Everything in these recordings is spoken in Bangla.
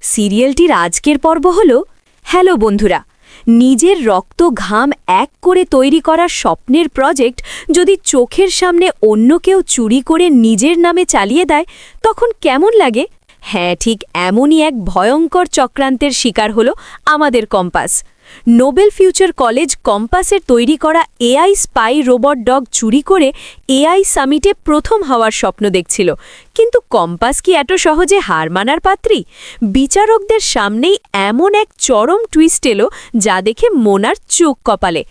সিরিয়ালটির আজকের পর্ব হল হ্যালো বন্ধুরা, নিজের রক্ত ঘাম এক করে তৈরি করা স্বপ্নের প্রজেক্ট যদি চোখের সামনে অন্য কেউ চুরি করে নিজের নামে চালিয়ে দেয় তখন কেমন লাগে। হ্যাঁ, ঠিক এমনই এক ভয়ঙ্কর চক্রান্তের শিকার হলো আমাদের কম্পাস। নোবেল ফিউচার কলেজ কম্পাসের তৈরি করা এআই স্পাই রোবট ডগ চুরি করে এআই সামিটে প্রথম হওয়ার স্বপ্ন দেখছিল। কিন্তু কম্পাস কি এত সহজে হার মানার পাত্রী? বিচারকদের সামনেই এমন এক চরম টুইস্ট এলো যা দেখে মোনার চোখ কপালে।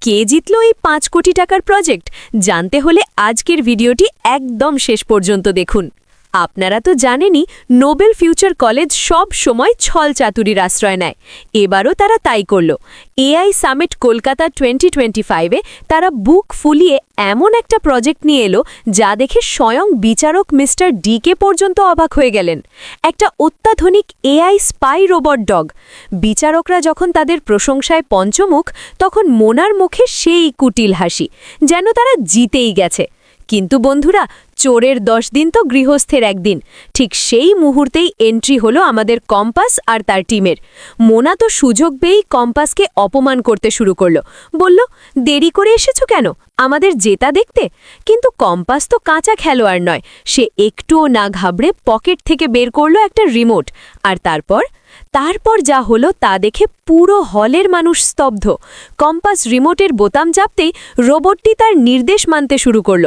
কে জিতল এই 5 কোটি টাকার প্রজেক্ট? জানতে হলে আজকের ভিডিওটি একদম শেষ পর্যন্ত দেখুন। আপনারা তো জানেনই, নোবেল ফিউচার কলেজ সব সময় ছল চাতুরির আশ্রয় নেয়। এবারও তারা তাই করল। এআই সামিট কলকাতা 2025-এ তারা বুক ফুলিয়ে এমন একটা প্রজেক্ট নিয়ে এলো যা দেখে স্বয়ং বিচারক মিস্টার ডিকে পর্যন্ত অবাক হয়ে গেলেন। একটা অত্যাধুনিক এআই স্পাই রোবট ডগ। বিচারকরা যখন তাদের প্রশংসায় পঞ্চমুখ, তখন মোনার মুখে সেই কুটিল হাসি, যেন তারা জিতেই গেছে। কিন্তু বন্ধুরা, চোরের 10 দিন তো গৃহস্থের একদিন। ঠিক সেই মুহূর্তেই এন্ট্রি হলো আমাদের কম্পাস আর তার টিমের। মোনা তো সুযোগ পেয়েই কম্পাসকে অপমান করতে শুরু করলো। বলল, দেরি করে এসেছো কেন, আমাদের জেতা দেখতে? কিন্তু কম্পাস তো কাঁচা খেলোয়াড় নয়। সে একটুও না ঘাবড়ে পকেট থেকে বের করলো একটা রিমোট। আর তারপর যা হলো তা দেখে পুরো হলের মানুষ স্তব্ধ। কম্পাস রিমোটের বোতাম চাপতেই রোবটটি তার নির্দেশ মানতে শুরু করল।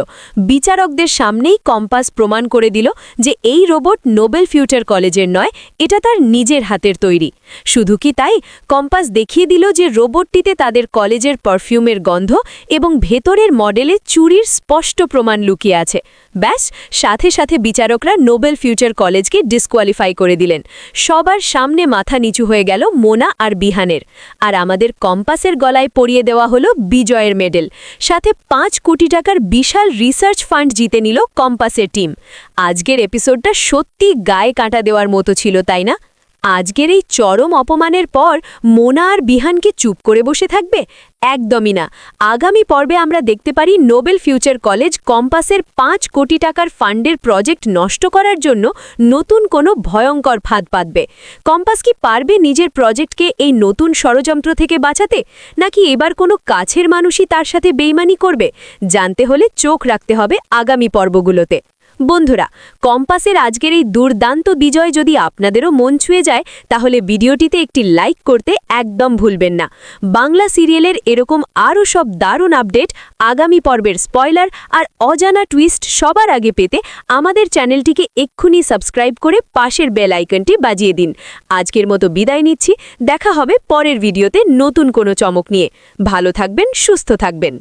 বিচারকদের সামনেই কম্পাস প্রমাণ করে দিল যে এই রোবট নোবেল ফিউচার কলেজের নয়, এটা তার নিজের হাতের তৈরি। শুধু কি তাই, কম্পাস দেখিয়ে দিল যে রোবটটিতে তাদের কলেজের পারফিউমের গন্ধ এবং ভেতরের মডেলে চুরির স্পষ্ট প্রমাণ লুকিয়ে আছে। ব্যাস, সাথে সাথে বিচারকরা নোবেল ফিউচার কলেজকে ডিসকোয়ালিফাই করে দিলেন। সবার সামনে মাথা নিচু হয়ে গেল মোনা আর বিহানের। আর আমাদের কম্পাসের গলায় পরিয়ে দেওয়া হলো বিজয়ের মেডেল। সাথে 5 কোটি টাকার বিশাল রিসার্চ ফান্ড জিতে নিল কম্পাসের টিম। আজকের এপিসোডটা সত্যি গায়ে কাঁটা দেওয়ার মতো ছিল, তাই না? আজকের এই চরম অপমানের পর মোনা আর বিহানকে চুপ করে বসে থাকবে? একদমই না। আগামী পর্বে আমরা দেখতে পারি নোবেল ফিউচার কলেজ কম্পাসের 5 কোটি টাকার ফান্ডের প্রজেক্ট নষ্ট করার জন্য নতুন কোনো ভয়ঙ্কর ফাঁদ পাতবে। কম্পাস কি পারবে নিজের প্রজেক্টকে এই নতুন ষড়যন্ত্র থেকে বাঁচাতে, নাকি এবার কোনো কাছের মানুষই তার সাথে বেইমানি করবে? জানতে হলে চোখ রাখতে হবে আগামী পর্বগুলোতে। বন্ধুরা, কম্পাসের আজকের এই দুর্দান্ত বিজয় যদি আপনাদেরও মন ছুঁয়ে যায়, তাহলে ভিডিওটিতে একটি লাইক করতে একদম ভুলবেন না। বাংলা সিরিয়ালের এরকম আরও সব দারুণ আপডেট, আগামী পর্বের স্পয়লার আর অজানা টুইস্ট সবার আগে পেতে আমাদের চ্যানেলটিকে এক্ষুনি সাবস্ক্রাইব করে পাশের বেল আইকনটি বাজিয়ে দিন। আজকের মতো বিদায় নিচ্ছি। দেখা হবে পরের ভিডিওতে নতুন কোনো চমক নিয়ে। ভালো থাকবেন, সুস্থ থাকবেন।